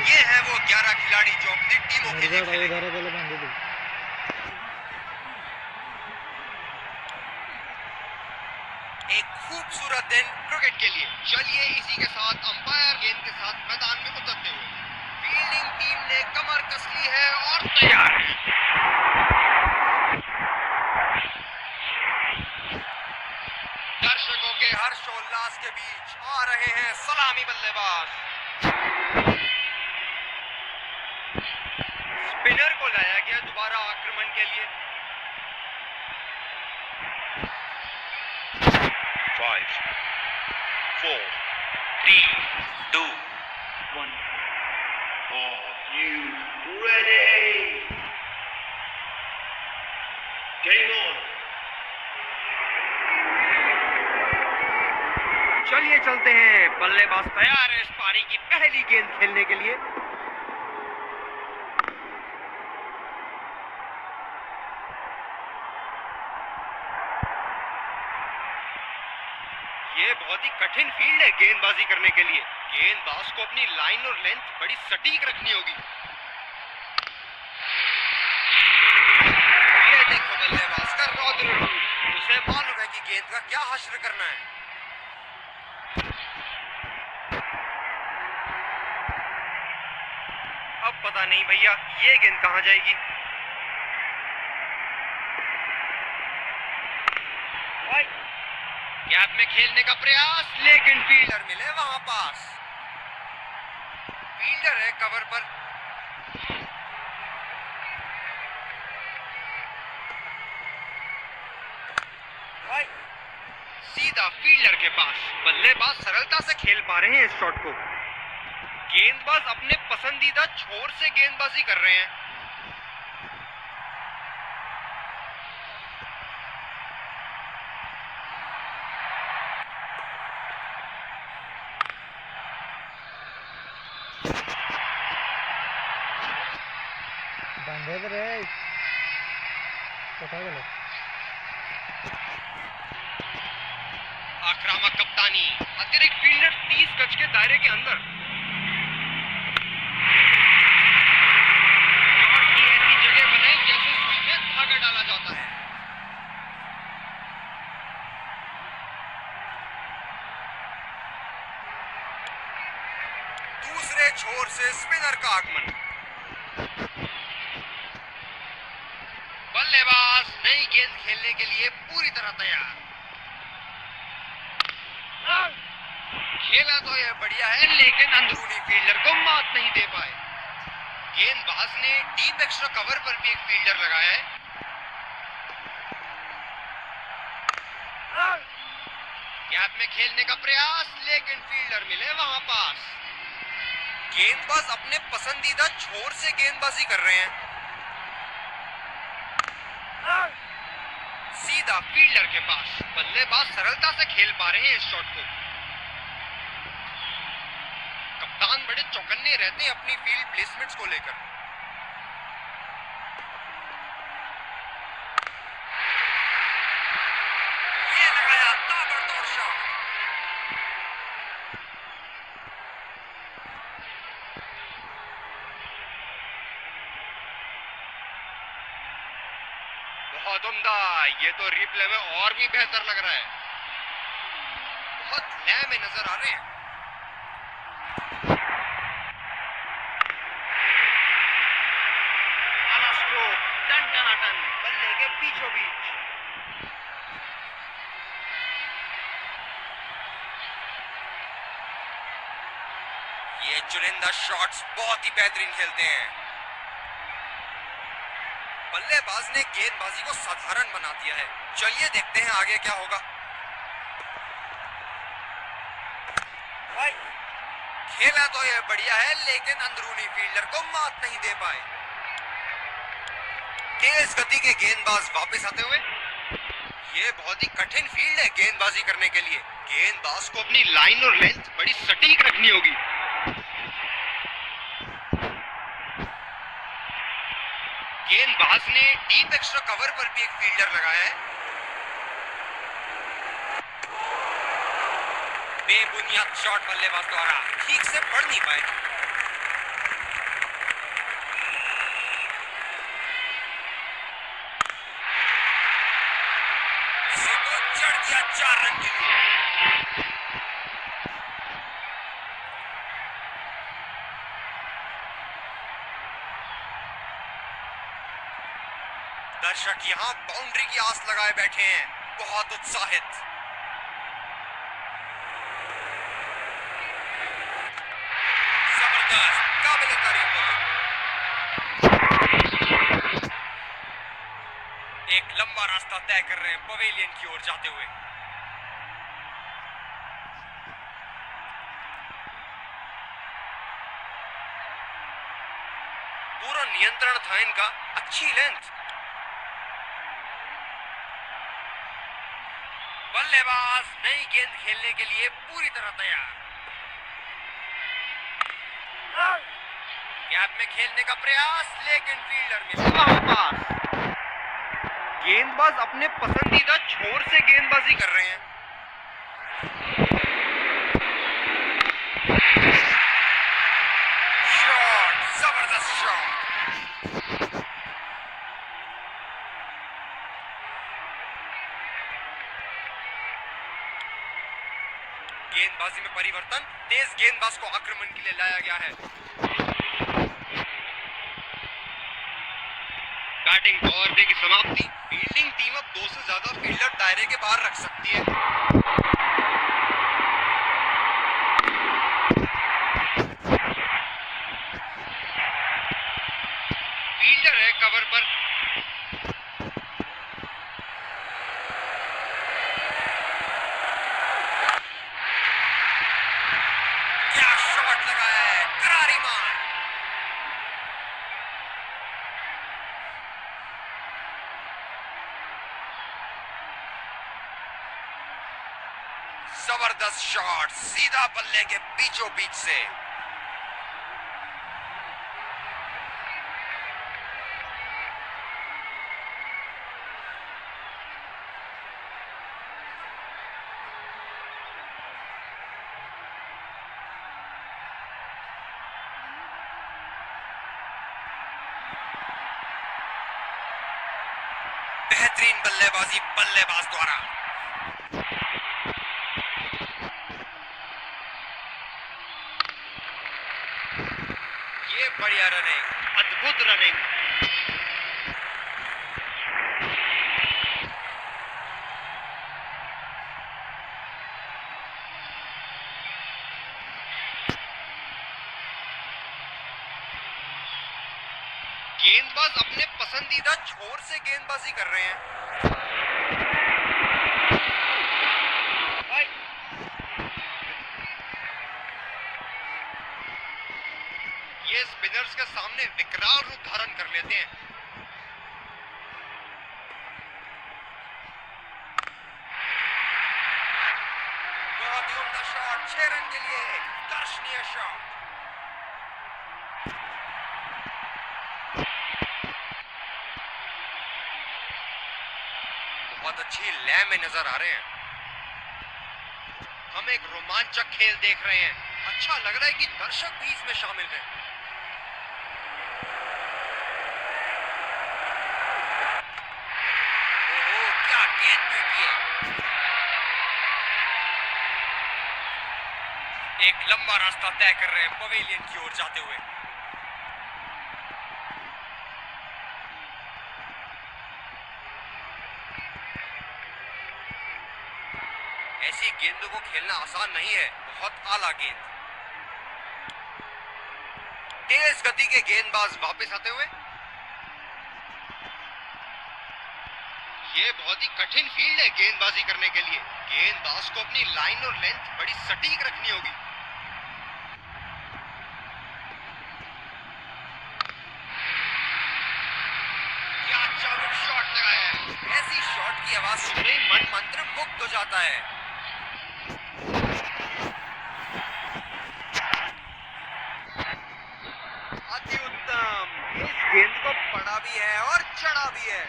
ये है वो 11 खिलाड़ी जो अपनी टीमों के लिए खेलेंगे। एक खूबसूरत दिन क्रिकेट के लिए। चलिए इसी के साथ अंपायर गेंद के साथ मैदान में उतरते हुए फील्डिंग टीम ने कमर कस ली है और तैयार है। दर्शकों के हर्षोल्लास के बीच आ रहे हैं सलामी बल्लेबाज। स्पिनर को लाया गया दोबारा आक्रमण के लिए। 5 4 3 2 1 Are you ready? Game on. चलिए चलते हैं। बल्लेबाज तैयार है इस पारी की पहली गेंद खेलने के लिए। ये बहुत ही कठिन फील्ड है गेंदबाजी करने के लिए। गेंदबाज को अपनी लाइन और लेंथ बड़ी सटीक रखनी होगी। ये देखो बल्लेबाज का रौद्र रूप। उसे मालूम है कि गेंद का क्या हश्र करना है। अब पता नहीं भैया ये गेंद कहां जाएगी। गैप में खेलने का प्रयास, लेकिन फील्डर मिले वहां पास। फील्डर है कवर पर। सीधा फील्डर के पास। बल्लेबाज सरलता से खेल पा रहे हैं इस शॉट को। गेंदबाज अपने पसंदीदा छोर से गेंदबाजी कर रहे हैं। आक्रामक कप्तानी, अतिरिक्त फील्डर 30 गज के दायरे के अंदर। शॉट की ऐसी जगह बनाई जैसे सुई में धागा डाला जाता है। दूसरे छोर से स्पिनर का आगमन। बल्लेबाज नई गेंद खेलने के लिए पूरी तरह तैयार। खेला तो यह बढ़िया है, लेकिन अंदरूनी फील्डर को मात नहीं दे पाए। गेंदबाज ने डीप एक्स्ट्रा कवर पर भी एक फील्डर लगाया है। गैप में खेलने का प्रयास, लेकिन फील्डर मिले वहां पास। गेंदबाज अपने पसंदीदा छोर से गेंदबाजी कर रहे हैं। सीधा फील्डर के पास। बल्लेबाज सरलता से खेल पा रहे हैं इस शॉट को। कप्तान बड़े चौकन्ने रहते हैं अपनी फील्ड प्लेसमेंट्स को लेकर। ये लगाया ताबड़तोड़ शॉट। बहुत उम्दा। ये तो रिप्ले में और भी बेहतर लग रहा है। बहुत लय में नजर आ रहे हैं। आला स्ट्रोक, टन-टनाटन, बल्ले के बीचों बीच। ये चुनिंदा शॉट्स बहुत ही बेहतरीन खेलते हैं। बल्लेबाज ने गेंदबाजी को साधारण बना दिया है। चलिए देखते हैं आगे क्या होगा। खेला तो यह बढ़िया है, लेकिन अंदरूनी फील्डर को मात नहीं दे पाए। तेज गति के गेंदबाज वापस आते हुए। ये बहुत ही कठिन फील्ड है गेंदबाजी करने के लिए। गेंदबाज को अपनी लाइन और लेंथ बड़ी सटीक रखनी होगी। गेंदबाज ने डीप एक्स्ट्रा कवर पर भी एक फील्डर लगाया है। बेबुनियाद शॉट बल्लेबाज द्वारा, ठीक से पढ़ नहीं पाए। तो चढ़ दिया 4 रन के लिए। दर्शक यहाँ बाउंड्री की आस लगाए बैठे हैं, बहुत उत्साहित। जबरदस्त, काबिल तारीफ बॉलिंग। एक लंबा रास्ता तय कर रहे हैं पवेलियन की ओर जाते हुए। पूरा नियंत्रण था इनका, अच्छी लेंथ। बल्लेबाज नई गेंद खेलने के लिए पूरी तरह तैयार। गैप में खेलने का प्रयास, लेकिन फील्डर मिस। पास। गेंदबाज अपने पसंदीदा छोर से गेंदबाजी कर रहे हैं। शॉट, जबरदस्त शॉट। गेंदबाजी में परिवर्तन, तेज गेंदबाज को आक्रमण के लिए लाया गया है। बैटिंग ओवर की समाप्ति। फील्डिंग टीम अब 2 से ज्यादा फील्डर दायरे के बाहर रख सकती है। फील्डर है कवर पर। क्या शॉट लगाया है, करारी मार। जबरदस्त शॉट, सीधा बल्ले के बीचों बीच से। बेहतरीन बल्लेबाजी बल्लेबाज द्वारा। ये बढ़िया रनिंग, अद्भुत रनिंग। गेंदबाज अपने पसंदीदा छोर से गेंदबाजी कर रहे हैं। ये स्पिनर्स के सामने विकराल रूप धारण कर लेते हैं। बहुत ही उम्दा शॉट, 6 रन के लिए दर्शनीय शॉट। बहुत अच्छी लय में नजर आ रहे हैं। हम एक रोमांचक खेल देख रहे हैं। अच्छा लग रहा है कि दर्शक भी इसमें शामिल हैं। ओह, क्या गेंद पीटी है। एक लंबा रास्ता तय कर रहे हैं पवेलियन की ओर जाते हुए। ऐसी गेंदों को खेलना आसान नहीं है, बहुत आला गेंद। तेज गति के गेंदबाज वापस आते हुए। ये बहुत ही कठिन फील्ड है गेंदबाजी करने के लिए। गेंदबाज को अपनी लाइन और लेंथ बड़ी सटीक रखनी होगी। क्या चाबुक शॉट लगाया है। ऐसी शॉट की आवाज सुनते ही मन मंत्रमुग्ध हो जाता है। अति उत्तम, इस गेंद को पड़ा भी है और चढ़ा भी है।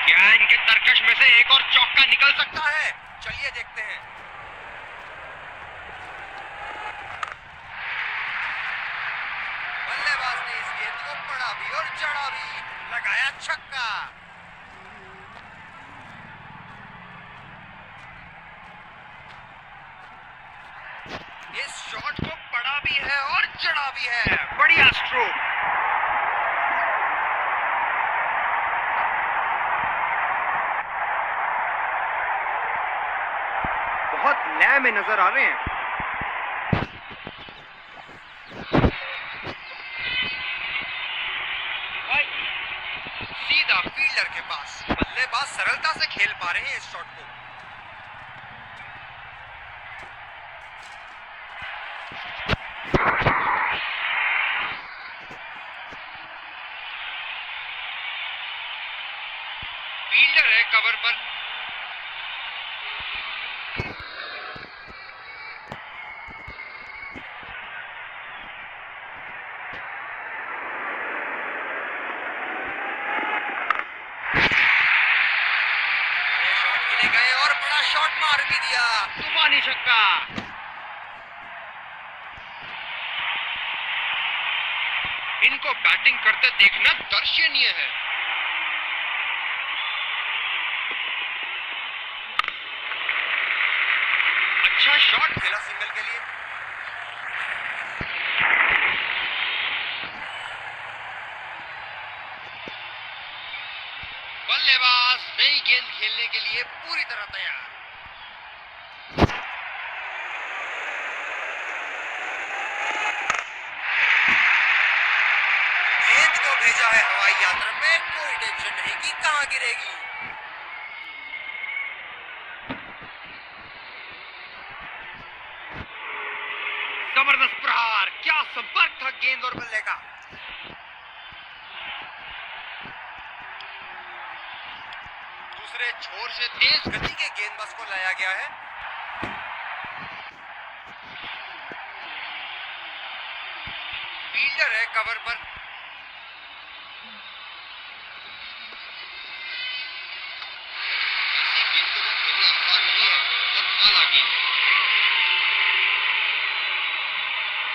क्या इनके तरकश में से एक और चौका निकल सकता है? चलिए देखते हैं। बल्लेबाज ने इस गेंद को पड़ा भी और चढ़ा भी, लगाया छक्का। इस शॉट को पड़ा भी है और चढ़ा भी है, बढ़िया स्ट्रोक। बहुत लय में नजर आ रहे हैं। सीधा फील्डर के पास, बल्लेबाज सरलता से खेल पा रहे हैं इस शॉट को। फील्डर है कवर पर। गए और बड़ा शॉट मार भी दिया, तूफानी छक्का। इनको बैटिंग करते देखना दर्शनीय है। अच्छा शॉट खेला सिंगल के लिए। बल्लेबाज नई गेंद खेलने के लिए पूरी तरह तैयार। गेंद को भेजा है हवाई यात्रा पे, कोई टेंशन नहीं कि कहां गिरेगी। जबरदस्त प्रहार, क्या संपर्क था गेंद और बल्ले का। दूसरे छोर से तेज गति के गेंदबाज को लाया गया है। फील्डर है कवर पर। ऐसी गेंदों को खेलना आसान नहीं है, बहुत आला गेंद है।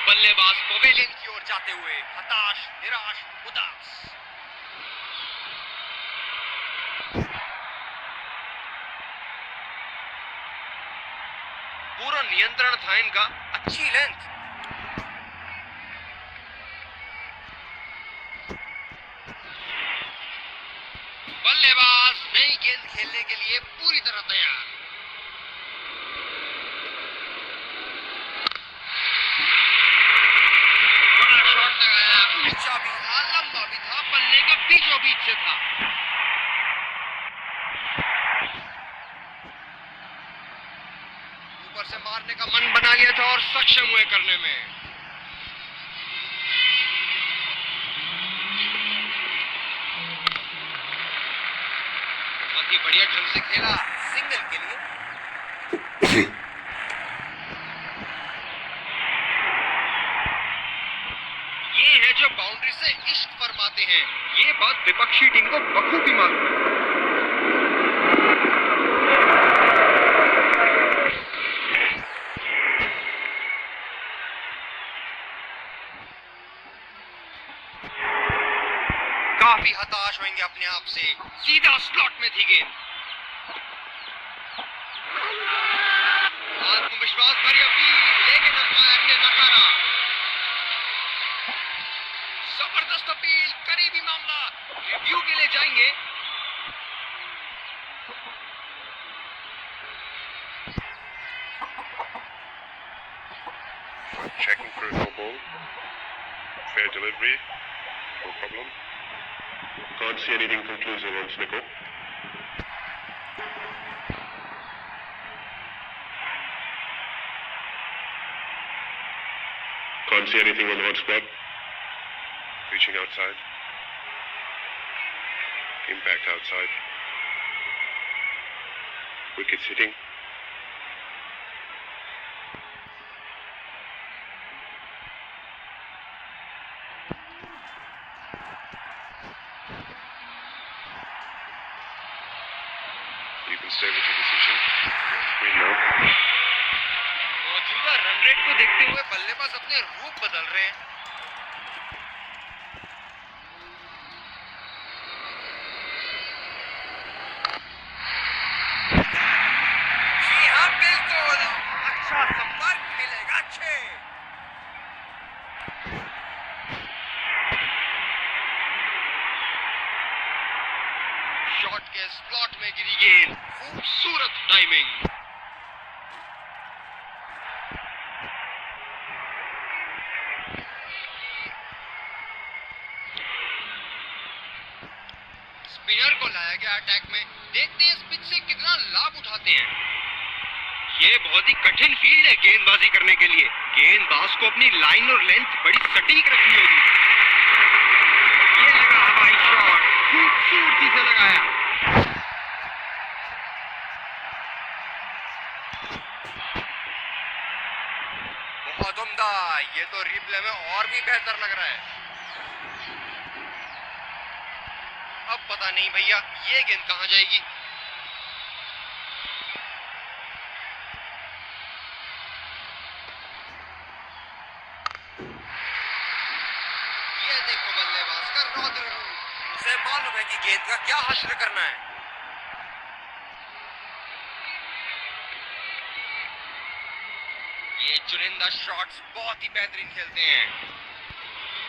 बल्लेबाज पवेलियन की ओर जाते हुए हताश, निराश, उदास। पूरा नियंत्रण था इनका, अच्छी लेंथ। बल्लेबाज नई गेंद खेलने के लिए पूरी तरह तैयार। बड़ा शॉट लगाया, ऊंचा भी था, लंबा भी था, बल्ले का बीचों बीच से था। ऊपर से मारने का मन बना लिया था और सक्षम हुए करने में। बहुत ही बढ़िया ढंग से खेला सिंगल के लिए। ये है जो बाउंड्री से इश्क फरमाते हैं। ये बात विपक्षी टीम को बखूबी मालूम है। काफी हताश होंगे अपने आप से, सीधा स्लॉट में थी गेंद। आत्मविश्वास भरी अपील, लेकिन अंपायर ने नकारा। जबरदस्त अपील, करीबी मामला, रिव्यू के लिए जाएंगे। Checking for a no ball. Fair delivery. No problem. Can't see anything conclusive on Snickle. Can't see anything on hot squad. Reaching outside. Impact outside. Wickets hitting. can stay with your decision. You're free now. मौजूदा run rate को देखते हुए बल्लेबाज अपने रूप बदल रहे हैं। जी हाँ, बिल्कुल अच्छा संपर्क मिलेगा। अच्छे शॉट के स्लॉट में गिरी गेंद, खूबसूरत टाइमिंग। स्पिनर को लाया गया अटैक में। देखते हैं इस पिच से कितना लाभ उठाते हैं। ये बहुत ही कठिन फील्ड है गेंदबाजी करने के लिए। गेंदबाज को अपनी लाइन और लेंथ बड़ी सटीक रखनी होगी। ये लगा हवाई शॉट, खूबसूरती से लगाया। बहुत उम्दा। ये तो रिप्ले में और भी बेहतर लग रहा है। अब पता नहीं भैया ये गेंद कहां जाएगी। ये देखो बल्लेबाज का रौद्र रूप। उसे मालूम है कि गेंद का क्या हश्र करना है। ये चुनिंदा शॉट्स बहुत ही बेहतरीन खेलते हैं।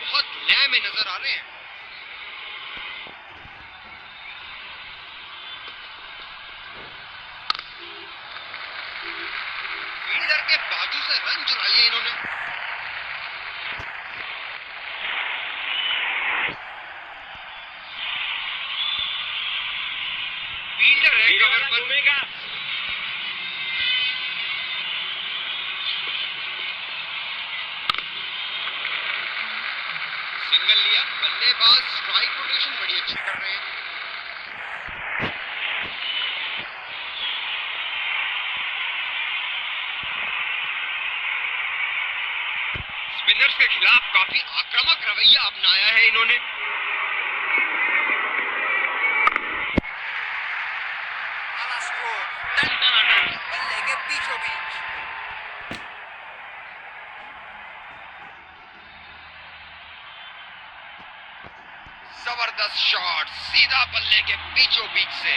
बहुत लय में नजर आ रहे हैं। फील्डर के बाजू से रन चुरा लिए इन्होंने। फील्डर है कवर पर। सिंगल लिया। बल्लेबाज स्ट्राइक रोटेशन बड़ी अच्छी कर रहे हैं। स्पिनर्स के खिलाफ काफी आक्रामक रवैया अपनाया है इन्होंने। बल्ले के बीचों बीच। जबरदस्त शॉट सीधा बल्ले के बीचों बीच से।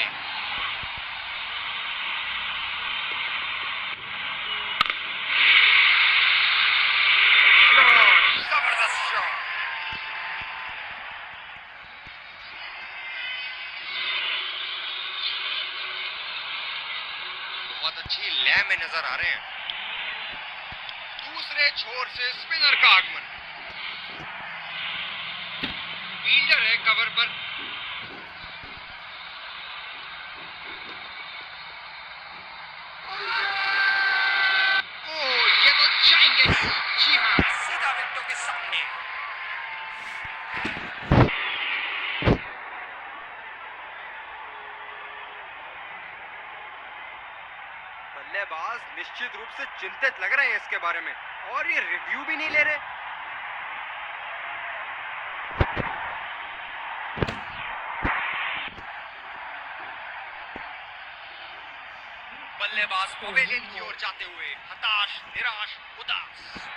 जबरदस्त शॉट। बहुत अच्छी लय में नजर आ रहे हैं। दूसरे छोर से स्पिनर का आगमन। फील्डर है कवर पर। ओ, ये तो जाएंगे ही। जी हाँ, सीधा विकेटों के सामने। बल्लेबाज निश्चित रूप से चिंतित लग रहे हैं इसके बारे में, और ये रिव्यू भी नहीं ले रहे। बल्लेबाज पवेलियन की ओर जाते हुए हताश, निराश, उदास।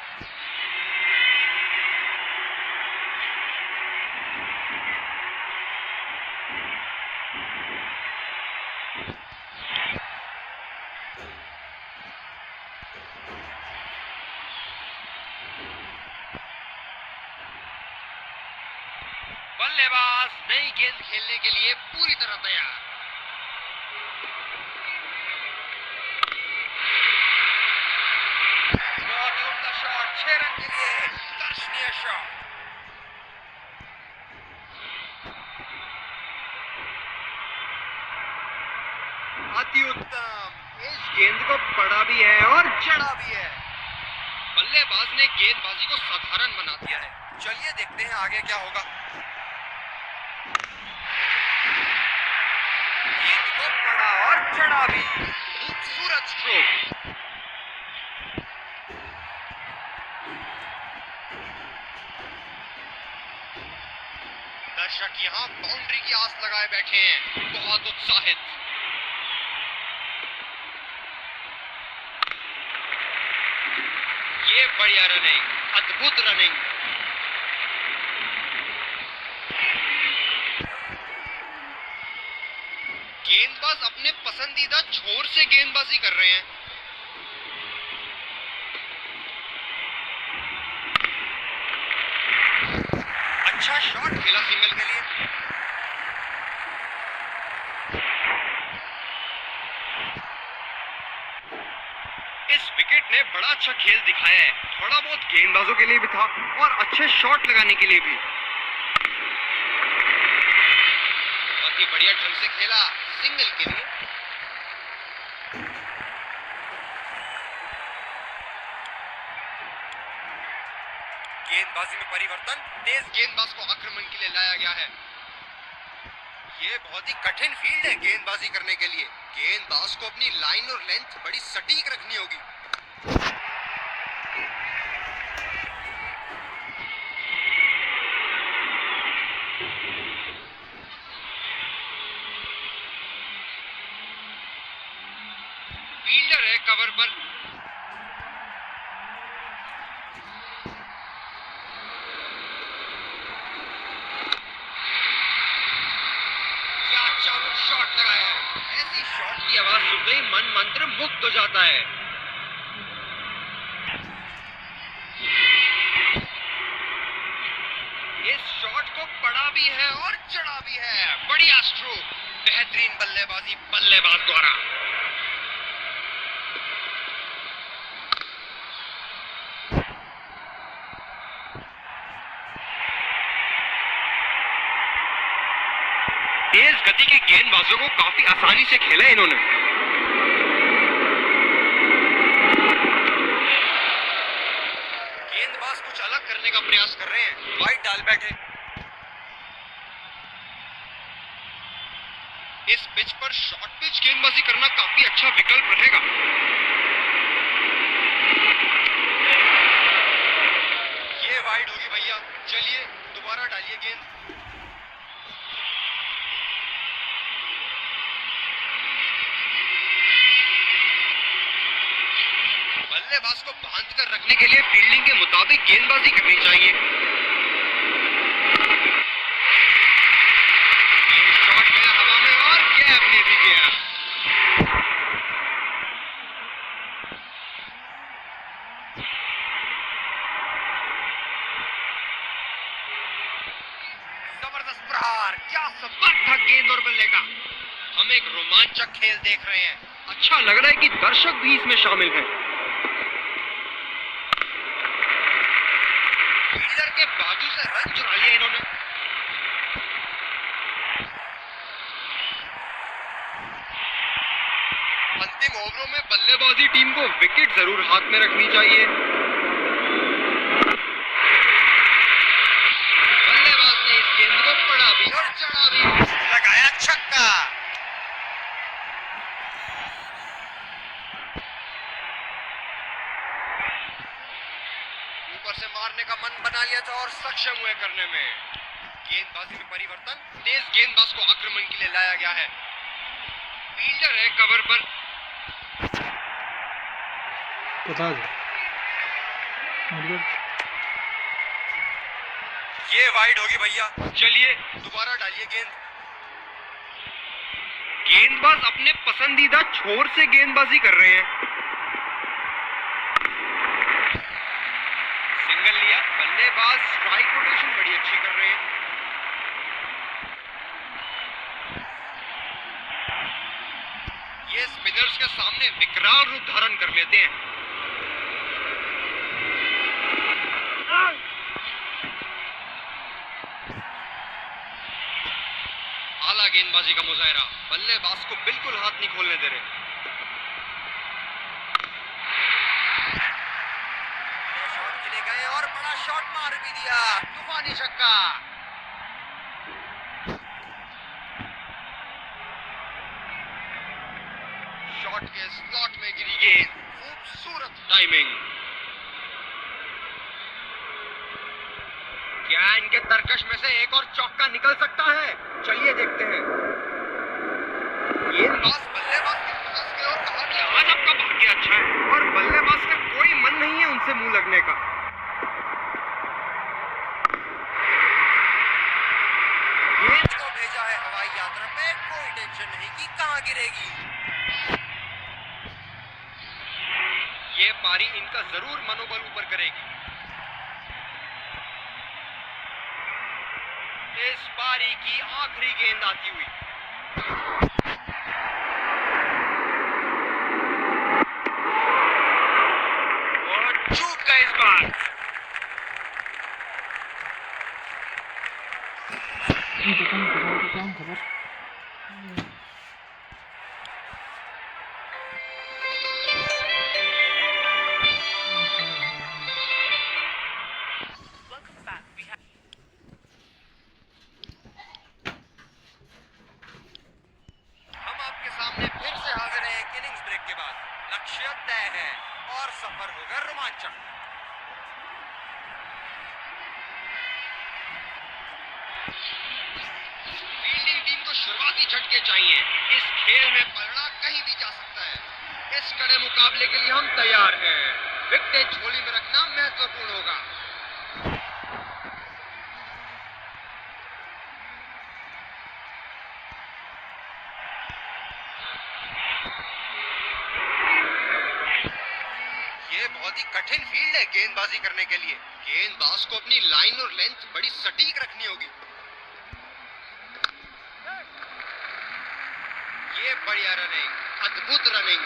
बल्लेबाज नई गेंद खेलने के लिए पूरी तरह तैयार। बहुत ही उम्दा शॉट, 6 रन के लिए दर्शनीय शॉट। अति उत्तम। इस गेंद को पड़ा भी है और चढ़ा भी है। बल्लेबाज ने गेंदबाजी को साधारण बना दिया है। चलिए देखते हैं आगे क्या होगा। गेंद को पड़ा और चढ़ा भी। खूबसूरत स्ट्रोक। दर्शक यहाँ बाउंड्री की आस लगाए बैठे हैं, बहुत उत्साहित। ये बढ़िया रनिंग, अद्भुत रनिंग। गेंदबाज अपने पसंदीदा छोर से गेंदबाजी कर रहे हैं। अच्छा शॉट खेला सिंगल के लिए। इस विकेट ने बड़ा अच्छा खेल दिखाया है, थोड़ा बहुत गेंदबाजों के लिए भी था और अच्छे शॉट लगाने के लिए भी। बहुत ही बढ़िया ढंग से खेला सिंगल के लिए। गेंदबाजी में परिवर्तन, तेज गेंदबाज को आक्रमण के लिए लाया गया है। ये बहुत ही कठिन फील्ड है गेंदबाजी करने के लिए। गेंदबाज को अपनी लाइन और लेंथ बड़ी सटीक रखनी होगी। फील्डर है कवर पर। शॉट लगाया है। ऐसी शॉट की आवाज सुनते ही मन मंत्र मुक्त हो जाता है। इस शॉट को पड़ा भी है और चढ़ा भी है। बढ़िया स्ट्रोक, बेहतरीन बल्लेबाजी बल्लेबाज द्वारा। तेज गति के गेंदबाजों को काफी आसानी से खेला इन्होंने। गेंदबाज कुछ अलग करने का प्रयास कर रहे हैं, वाइड डाल बैठे। इस पिच पर शॉर्ट पिच गेंदबाजी करना काफी अच्छा विकल्प रहेगा। ये वाइड होगी भैया, चलिए दोबारा डालिए गेंद। बल्लेबाज को बांध कर रखने के लिए फील्डिंग के मुताबिक गेंदबाजी करनी चाहिए। ये शॉट गया हवा में और गैप में भी गया। जबरदस्त प्रहार, क्या संपर्क था गेंद और बल्ले का। हम एक रोमांचक खेल देख रहे हैं। अच्छा लग रहा है कि दर्शक भी इसमें शामिल हैं। फील्डर के बाजू से रन चुरा लिया इन्होंने। अंतिम ओवरों में बल्लेबाजी टीम को विकेट जरूर हाथ में रखनी चाहिए। बल्लेबाज ने इस गेंद को पड़ा भी और चढ़ा भी, लगाया छक्का। ऊपर से मारने का मन बना लिया था और सक्षम हुए करने में। गेंदबाजी में परिवर्तन, तेज गेंदबाज को आक्रमण के लिए लाया गया है। फील्डर है कवर पर। ये वाइड होगी भैया, चलिए दोबारा डालिए गेंद। गेंदबाज अपने पसंदीदा छोर से गेंदबाजी कर रहे हैं। सिंगल लिया, बल्लेबाज स्ट्राइक रोटेशन बड़ी अच्छी कर रहे हैं। ये स्पिनर्स के सामने विकराल रूप धारण कर लेते हैं। आला गेंदबाजी का मुजाहरा, बल्लेबाज को बिल्कुल हाथ नहीं खोलने दे रहे। शॉट के लिए गए और बड़ा शॉट मार भी दिया, तूफानी छक्का। शॉट के स्लॉट में गिरी गेंद, खूबसूरत टाइमिंग। क्या इनके तरकश में से एक और चौका निकल सकता है? चलिए देखते हैं। गेंदबाज बल्लेबाज के पास गए और कहा कि आज आपका भाग्य अच्छा है, और बल्लेबाज का कोई मन नहीं है उनसे मुंह लगने गिरेगी। ये पारी इनका जरूर मनोबल ऊपर करेगी। इस पारी की आखिरी गेंद आती हुई। और चूक गए इस बार। हम आपके सामने फिर से हाजिर हैं एक इनिंग्स ब्रेक के बाद। लक्ष्य तय है और सफर होगा रोमांचक। फील्डिंग टीम को शुरुआती झटके चाहिए। इस खेल में पलड़ा कहीं भी जा सकता है। इस कड़े मुकाबले के लिए हम तैयार हैं। विकेट झोली में रखना महत्वपूर्ण होगा। ये बहुत ही कठिन फील्ड है गेंदबाजी करने के लिए। गेंदबाज को अपनी लाइन और लेंथ बड़ी सटीक रखनी होगी। ये बढ़िया रनिंग, अद्भुत रनिंग।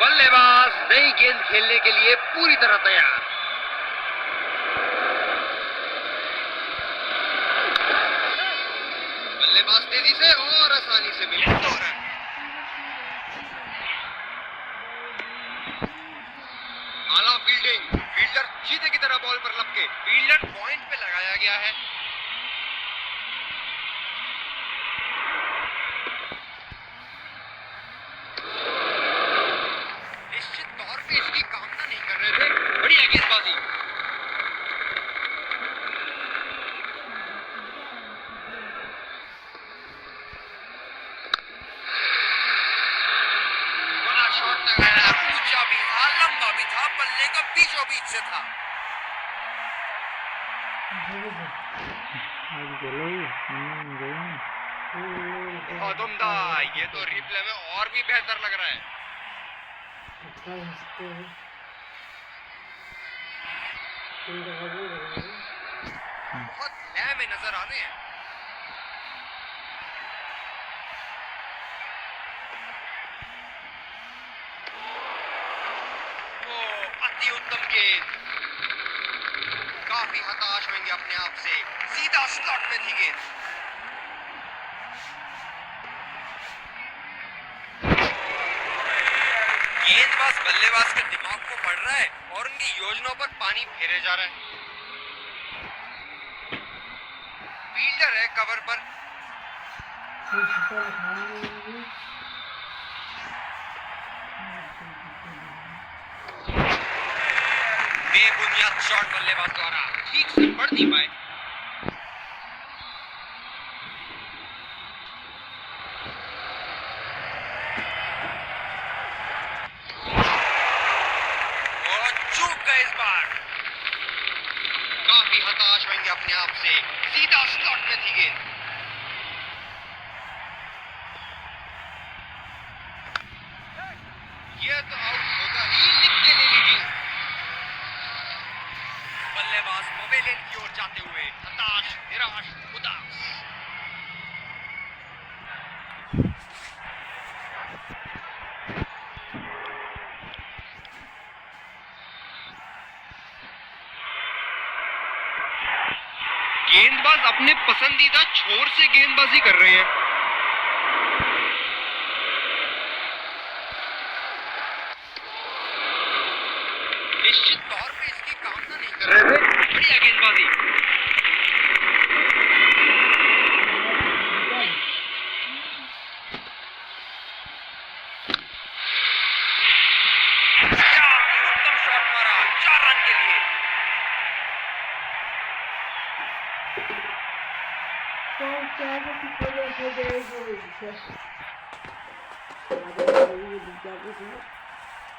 बल्लेबाज नई गेंद खेलने के लिए पूरी तरह तैयार। बल्लेबाज तेजी से और आसानी से मिले 2 रन। आला फील्डिंग, फील्डर चीते की तरह बॉल पर लपके। फील्डर पॉइंट पे लगाया गया है। निश्चित तौर पे इसकी कामना नहीं कर रहे थे। बढ़िया गेंदबाजी। बड़ा शॉट लगाया, ऊंचा भी था, लंबा भी था, बल्ले का बीचों बीच से था। बहुत उम्दा। ये तो रिप्ले में और भी बेहतर लग रहा है। बहुत लय में नजर आ रहे हैं। ओ, अति उत्तम गेंद। काफी हताश होंगे अपने आप से। सीधा स्लॉट में थी गेंद। गेंदबाज बल्लेबाज के दिमाग को पढ़ रहा है और उनकी योजनाओं पर पानी फेरे जा रहा है। फील्डर है कवर पर। बेबुनियाद शॉट बल्लेबाज द्वारा ठीक से पढ़ नहीं पाए। इस बार काफी हताश होंगे अपने आप से। सीधा स्लॉट में थी गेंद। ये तो आउट होगा ही, लिख के ले लीजिए। बल्लेबाज पवेलियन की ओर जाते हुए हताश, निराश, उदास। गेंदबाज अपने पसंदीदा छोर से गेंदबाजी कर रहे हैं। निश्चित तौर पे इसकी कामना नहीं कर रहे थे। बढ़िया गेंदबाजी। उत्तम शॉट मारा 4 रन के लिए।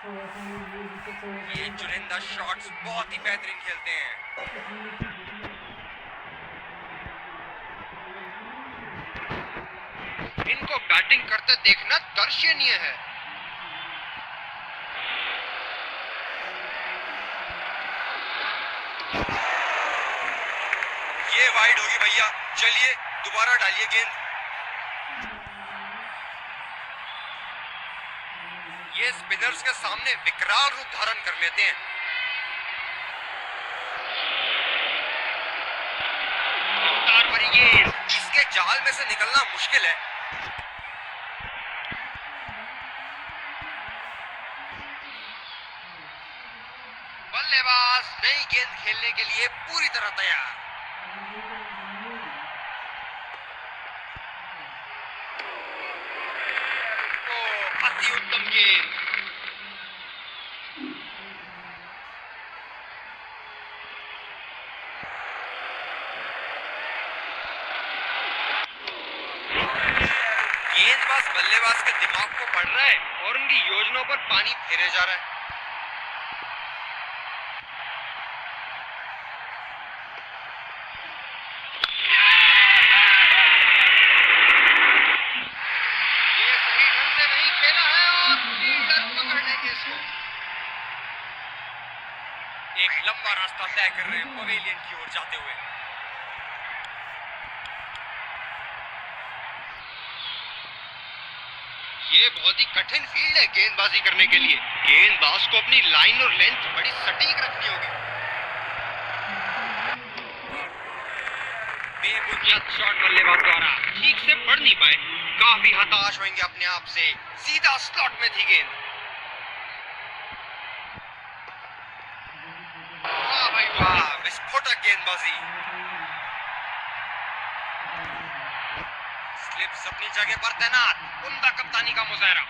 ये चुनिंदा शॉट्स बहुत ही बेहतरीन खेलते हैं। इनको बैटिंग करते देखना दर्शनीय है। ये वाइड होगी भैया, चलिए दोबारा डालिए गेंद। ये स्पिनर्स के सामने विकराल रूप धारण कर लेते हैं। रफ्तार भरी गेंद, इसके जाल में से निकलना मुश्किल है। बल्लेबाज नई गेंद खेलने के लिए पूरी तरह तैयार। ओ, अति उत्तम गेंद। गेंदबाज बल्लेबाज के दिमाग को पढ़ रहा है और उनकी योजनाओं पर पानी फेरे जा रहा है। ये सही ढंग से नहीं खेला है और फील्डर पकड़ लेंगे इसको। एक लंबा रास्ता तय कर रहे हैं पवेलियन की ओर जाते हुए। ये बहुत ही कठिन फील्ड है गेंदबाजी करने के लिए। गेंदबाज को अपनी लाइन और लेंथ बड़ी सटीक रखनी होगी। बेबुनियाद शॉट बल्लेबाज द्वारा ठीक से पढ़ नहीं पाए, काफी हताश होंगे अपने आप से। सीधा स्लॉट में थी गेंद। वाह भाई वाह, विस्फोटक गेंदबाजी। स्लिप्स अपनी जगह पर तैनात, उम्दा कप्तानी का मुजाहरा।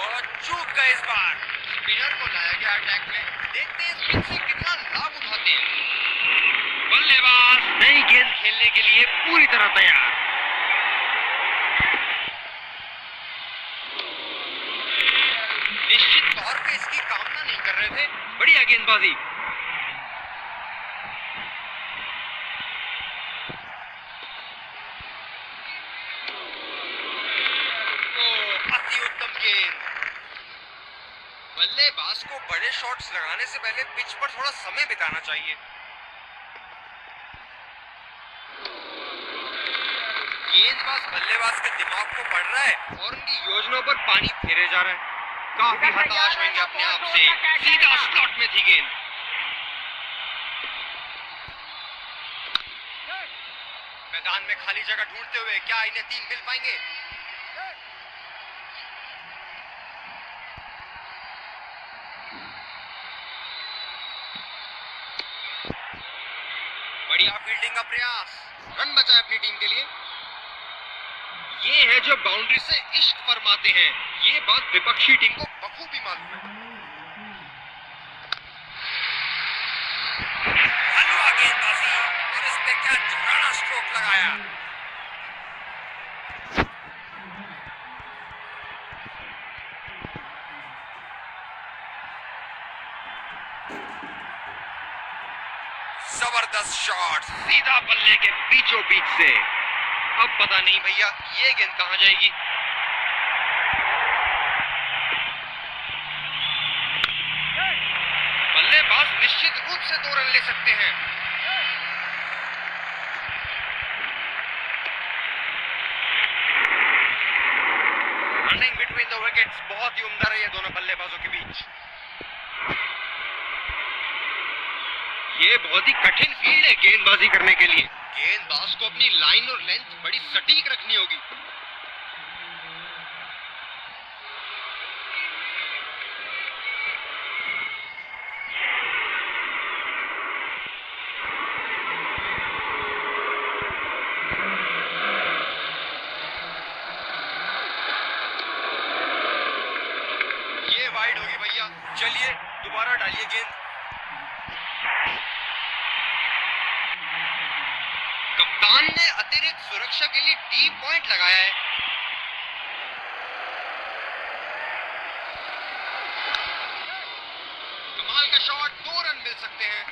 और चूक गए इस बार। स्पिनर को लाया गया अटैक में, देखते हैं स्पिन से कितना लाभ उठाते हैं। बल्लेबाज नई गेंद खेलने के लिए पूरी तरह तैयार। निश्चित तौर पे इसकी कामना नहीं कर रहे थे। बढ़िया गेंदबाजी। अति उत्तम गेंद। बल्लेबाज को बड़े शॉट्स लगाने से पहले पिच पर थोड़ा समय बिताना चाहिए। गेंदबाज बल्लेबाज के दिमाग को पढ़ रहा है और उनकी योजनाओं पर पानी फेरे जा रहा है। काफी हताश होंगे अपने आप से। सीधा स्लॉट में थी गेंद। मैदान में खाली जगह ढूंढते हुए क्या इन्हें 3 मिल पाएंगे? बढ़िया फील्डिंग का प्रयास, रन बचाए अपनी टीम के लिए। ये है जो बाउंड्री से इश्क फरमाते हैं। ये बात विपक्षी टीम को बखूबी मालूम है। हलवा गेंदबाजी और इस पे क्या जबराना स्ट्रोक लगाया। जबरदस्त शॉट, सीधा बल्ले के बीचों बीच से। अब पता नहीं भैया ये गेंद कहां जाएगी। बल्लेबाज निश्चित रूप से 2 रन ले सकते हैं। रनिंग बिटवीन द विकेट्स बहुत ही उम्दा रही है दोनों बल्लेबाजों के बीच। ये बहुत ही कठिन फील्ड है गेंदबाजी करने के लिए। गेंदबाज को अपनी लाइन और लेंथ बड़ी सटीक रखनी होगी। ये वाइड होगी भैया, चलिए दोबारा डालिए गेंद। कप्तान ने अतिरिक्त सुरक्षा के लिए डी पॉइंट लगाया है। कमाल का शॉट, 2 रन मिल सकते हैं।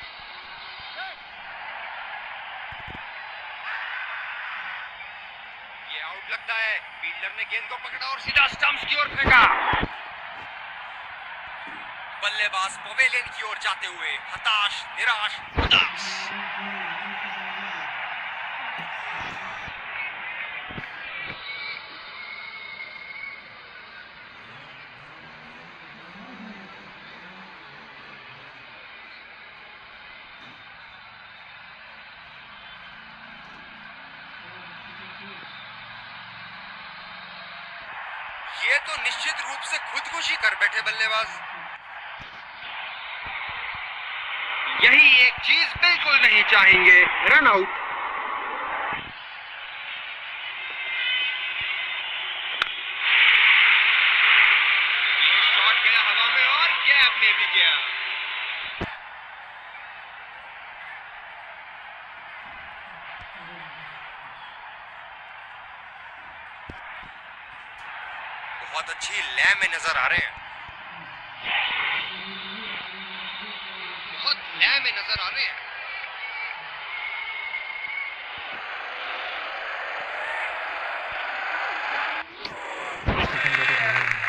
ये आउट लगता है। फील्डर ने गेंद को पकड़ा और सीधा स्टंप्स की ओर फेंका। बल्लेबाज पवेलियन की ओर जाते हुए हताश, निराश, उदास। ये तो निश्चित रूप से खुदकुशी कर बैठे बल्लेबाज। यही एक चीज बिल्कुल नहीं चाहेंगे, रन आउट। ये शॉट गया हवा में और गैप में भी गया। बहुत अच्छी लय में नजर आ रहे हैं। बहुत लय में नजर आ रहे हैं।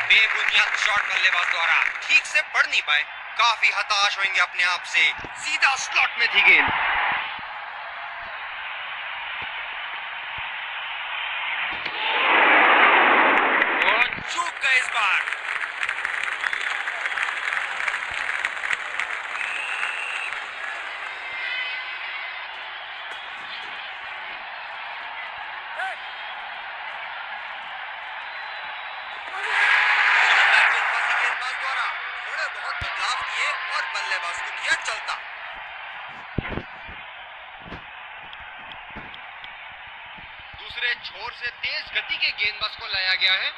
बेबुनियाद शॉट बल्लेबाज द्वारा ठीक से पढ़ नहीं पाए। काफी हताश होंगे अपने आप से। सीधा स्लॉट में थी गेंद। चूक गए इस बार। गेंदबाज द्वारा थोड़े बहुत बदलाव किए और बल्लेबाज को किया चलता। दूसरे छोर से तेज गति के गेंदबाज को लाया गया है।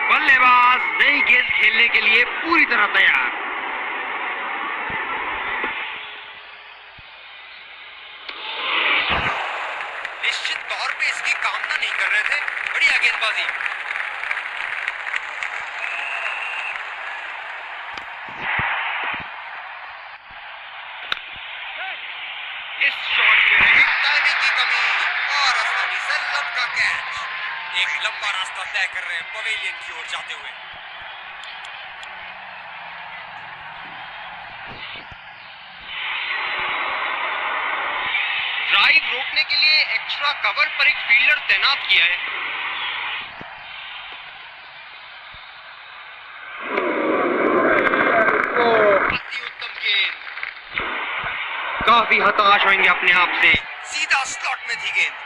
बल्लेबाज नई गेंद खेलने के लिए पूरी तरह तैयार। निश्चित तौर पे इसकी कामना नहीं कर रहे थे। बढ़िया गेंदबाजी। इस शॉट में रही टाइमिंग की कमी और आसानी से लंबा कैच। एक लंबा रास्ता तय कर रहे हैं पवेलियन की ओर जाते हुए। ड्राइव रोकने के लिए एक्स्ट्रा कवर पर एक फील्डर तैनात किया है। अति उत्तम गेंद। काफी हताश होंगे अपने आप से। सीधा स्लॉट में थी गेंद।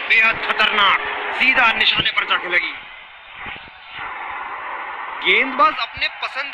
बेहद खतरनाक, सीधा निशाने पर जाके लगी। गेंदबाज अपने पसंदीदा